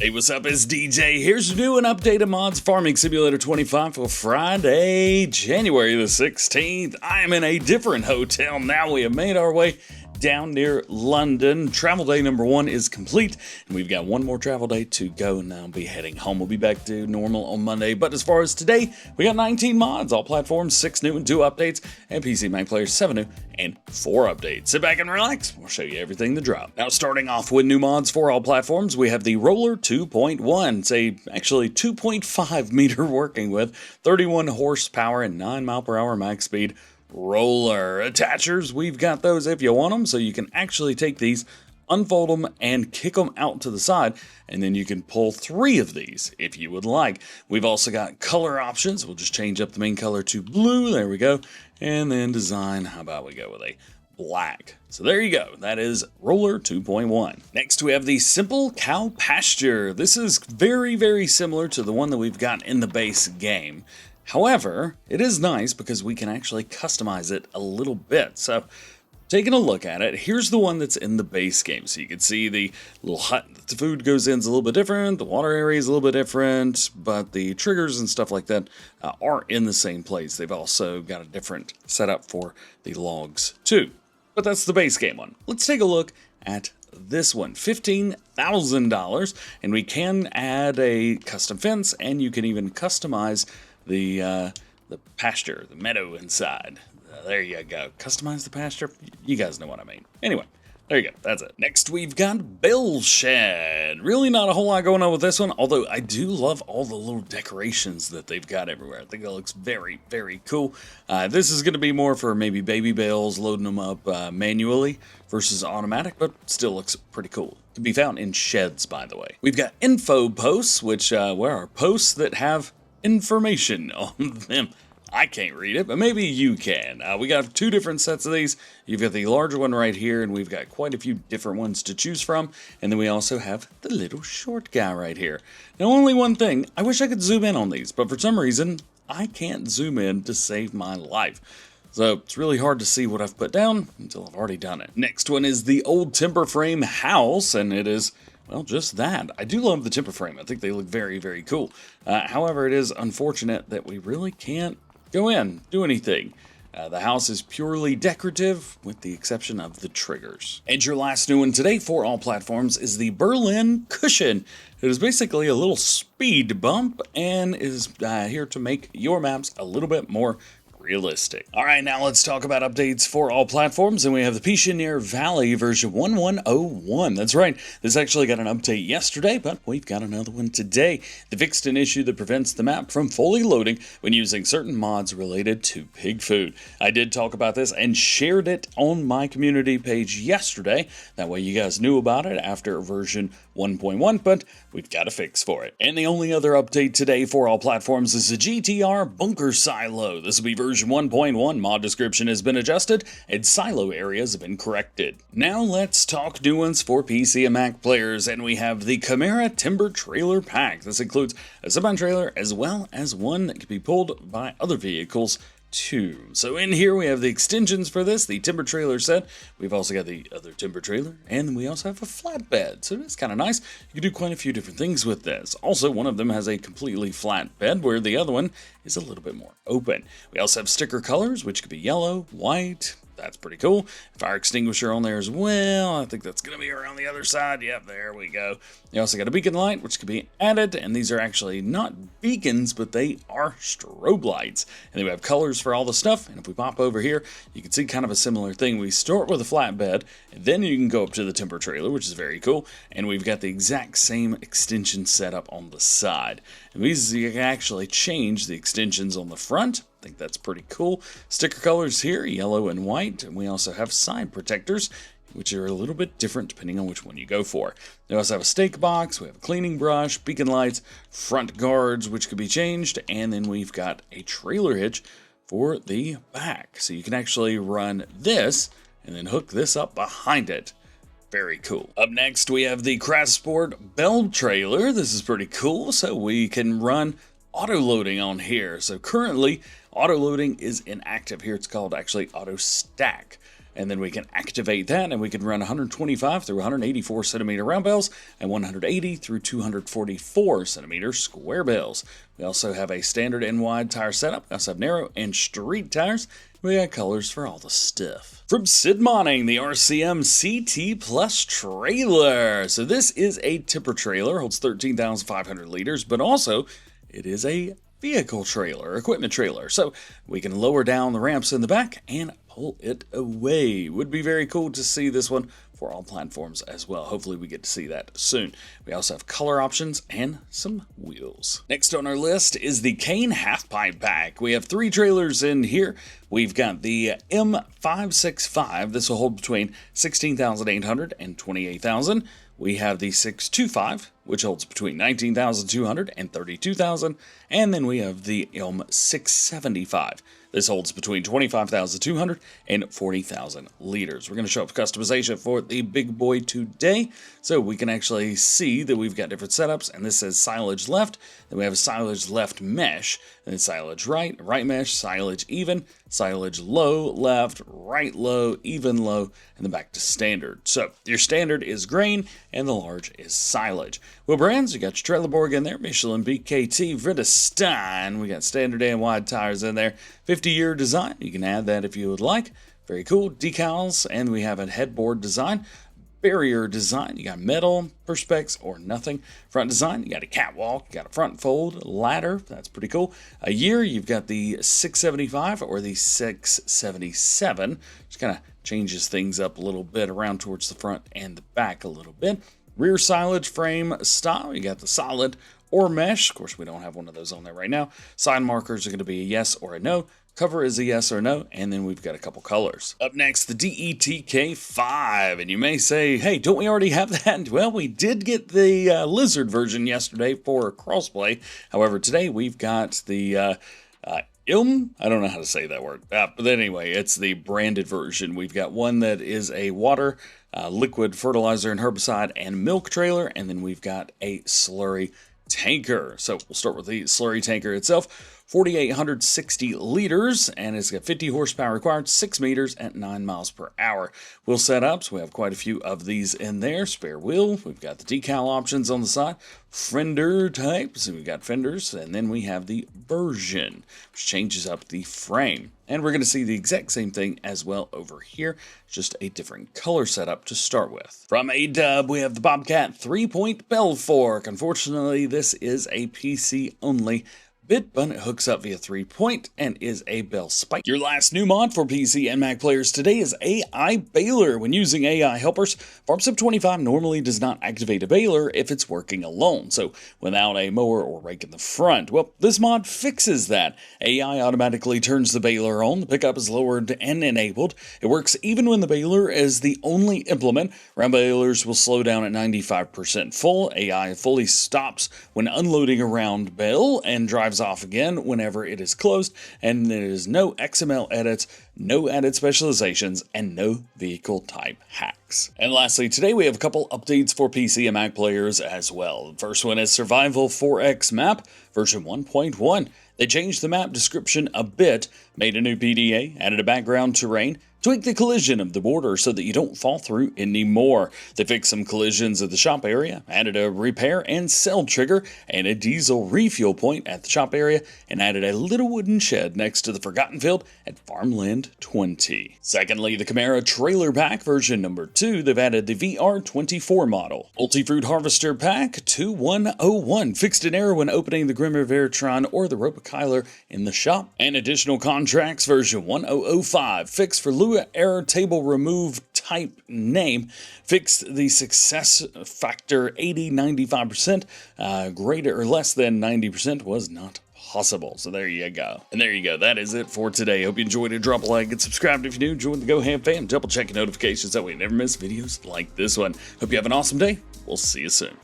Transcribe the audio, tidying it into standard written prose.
Hey, what's up? It's DJ. Here's new and updated mods Farming Simulator 25 for Friday, January the 16th. I am in a different hotel now. We have made our way down near London. Travel day number 1 is complete, and we've got one more travel day to go, and I'll be heading home. We'll be back to normal on Monday, but as far as today, we got 19 mods, all platforms, 6 new and 2 updates, and PC Mac players 7 new and 4 updates. Sit back and relax. We'll show you everything to drop. Now, starting off with new mods for all platforms, we have the Roller 2.1. It's actually 2.5 meter working with 31 horsepower and 9 mile per hour max speed roller. Attachers, we've got those if you want them, so you can actually take these, unfold them, and kick them out to the side, and then you can pull 3 of these if you would like. We've also got color options. We'll just change up the main color to blue. There we go. And then design, how about we go with a black. So there you go. That is Roller 2.1. Next, we have the Simple Cow Pasture. This is very, very similar to the one that we've got in the base game. However, it is nice because we can actually customize it a little bit. So, taking a look at it, here's the one that's in the base game. So you can see the little hut that the food goes in is a little bit different, the water area is a little bit different, but the triggers and stuff like that are in the same place. They've also got a different setup for the logs too. But that's the base game one. Let's take a look at this one, $15,000, and we can add a custom fence, and you can even customize the pasture, the meadow inside. There you go. Customize the pasture. You guys know what I mean. Anyway, there you go. That's it. Next, we've got Bale Shed. Really not a whole lot going on with this one, although I do love all the little decorations that they've got everywhere. I think it looks very, very cool. This is going to be more for maybe baby bales, loading them up manually versus automatic, but still looks pretty cool. Can be found in sheds, by the way. We've got Infoposts, which are posts that have information on them. I can't read it, but maybe you can. We got 2 different sets of these. You've got the larger one right here, and we've got quite a few different ones to choose from. And then we also have the little short guy right here. Now, only one thing. I wish I could zoom in on these, but for some reason, I can't zoom in to save my life. So it's really hard to see what I've put down until I've already done it. Next one is the old Timberframe House, and it is, well, just that. I do love the Timberframe. I think they look very, very cool. However, it is unfortunate that we really can't go in, do anything. The house is purely decorative, with the exception of the triggers. And your last new one today for all platforms is the Berlin Cushion. It is basically a little speed bump and is here to make your maps a little bit more realistic. Alright, now let's talk about updates for all platforms, and we have the Pichonnière Valley version 1101. That's right, this actually got an update yesterday, but we've got another one today. They fixed an issue that prevents the map from fully loading when using certain mods related to pig food. I did talk about this and shared it on my community page yesterday. That way you guys knew about it after version 1.1, but we've got a fix for it. And the only other update today for all platforms is the GDR Bunkersilo. This will be version 1.1. Mod description has been adjusted, and silo areas have been corrected. Now let's talk new ones for PC and Mac players, and we have the Camara Timber Trailer Pack. This includes a semi-trailer as well as one that can be pulled by other vehicles too. So in here we have the extensions for this, the timber trailer set. We've also got the other timber trailer, and then we also have a flatbed. So it's kind of nice. You can do quite a few different things with this. Also, one of them has a completely flat bed, where the other one is a little bit more open. We also have sticker colors, which could be yellow, white. That's pretty cool. Fire extinguisher on there as well. I think that's going to be around the other side. Yep, there we go. You also got a beacon light, which can be added, and these are actually not beacons, but they are strobe lights. And then we have colors for all the stuff, and if we pop over here, you can see kind of a similar thing. We start with a flat bed, and then you can go up to the timber trailer, which is very cool, and we've got the exact same extension setup on the side. And these, you can actually change the extensions on the front. I think that's pretty cool. Sticker colors here, yellow and white, and we also have side protectors, which are a little bit different depending on which one you go for. We also have a stake box, we have a cleaning brush, beacon lights, front guards, which could be changed, and then we've got a trailer hitch for the back. So you can actually run this and then hook this up behind it. Very cool. Up next, we have the Krassort bell trailer. This is pretty cool, so we can run auto loading on here. So currently, auto loading is inactive here. It's called actually auto stack. and then we can activate that, and we can run 125 through 184 centimeter round bales and 180 through 244 centimeter square bales. We also have a standard and wide tire setup. We also have narrow and street tires. We got colors for all the stuff. From Sid Modding, the RCM CT Plus trailer. So this is a tipper trailer, holds 13,500 liters, but also it is a vehicle trailer, equipment trailer. So we can lower down the ramps in the back and pull it away. Would be very cool to see this one for all platforms as well. Hopefully we get to see that soon. We also have color options and some wheels. Next on our list is the Kane Halfpipe pack. We have 3 trailers in here. We've got the M565. This will hold between 16,800 and 28,000. We have the 625, which holds between 19,200 and 32,000. And then we have the M675. This holds between 25,200 and 40,000 liters. We're going to show up customization for the big boy today, so we can actually see that we've got different setups, and this says silage left, then we have a silage left mesh, and then silage right, right mesh, silage even, silage low, left, right low, even low, and then back to standard. So your standard is grain, and the large is silage. Wheel brands, you got your trailer Borg in there, Michelin, BKT, Vredestein, we got standard and wide tires in there, 50-year design, you can add that if you would like. Very cool. Decals, and we have a headboard design. Barrier design, you got metal, perspex, or nothing. Front design, you got a catwalk, you got a front fold, ladder, that's pretty cool. A year, you've got the 675 or the 677, which kind of changes things up a little bit around towards the front and the back a little bit. Rear silage frame style, you got the solid or mesh. Of course, we don't have one of those on there right now. Side markers are going to be a yes or a no. Cover is a yes or no, and then we've got a couple colors. Up next, the Detk5, and you may say, hey, don't we already have that? Well, we did get the lizard version yesterday for crossplay. However, today we've got the I don't know how to say that word, but anyway, it's the branded version. We've got one that is a water, liquid fertilizer and herbicide and milk trailer, and then we've got a slurry tanker. So we'll start with the slurry tanker itself. 4,860 liters, and it's got 50 horsepower required, 6 meters at 9 miles per hour. Wheel setups, we have quite a few of these in there. Spare wheel, we've got the decal options on the side, fender types, and we've got fenders, and then we have the version, which changes up the frame. And we're going to see the exact same thing as well over here, just a different color setup to start with. From A-Dub, we have the Bobcat 3-point bell fork. Unfortunately, this is a PC only bit, but it hooks up via 3-point and is a bell spike. Your last new mod for PC and Mac players today is AI Baler. When using AI helpers, FarmSim 25 normally does not activate a baler if it's working alone, so without a mower or rake in the front. Well, this mod fixes that. AI automatically turns the baler on, the pickup is lowered and enabled. It works even when the baler is the only implement. Round balers will slow down at 95% full. AI fully stops when unloading a round bale and drives off again whenever it is closed, and there is no XML edits, no added specializations, and no vehicle type hacks. And lastly, today we have a couple updates for PC and Mac players as well. The first one is Survival 4X map version 1.1. They changed the map description a bit, made a new PDA, added a background terrain, tweak the collision of the border so that you don't fall through anymore. They fixed some collisions at the shop area, added a repair and sell trigger, and a diesel refuel point at the shop area, and added a little wooden shed next to the Forgotten Field at Farmland 20. Secondly, the Camara trailer pack version number 2, they've added the VR24 model. Multi-fruit harvester pack 2101, fixed an error when opening the Grimmer Veritron or the Robokyler in the shop. And additional contracts version 1005, fixed for Lua error table remove type name, fixed the success factor 80-95%, greater or less than 90% was not possible. So there you go. And there you go. That is it for today. Hope you enjoyed it. Drop a like and subscribe if you're new. Join the GoHam fam. Double check your notifications that way you never miss videos like this one. Hope you have an awesome day. We'll see you soon.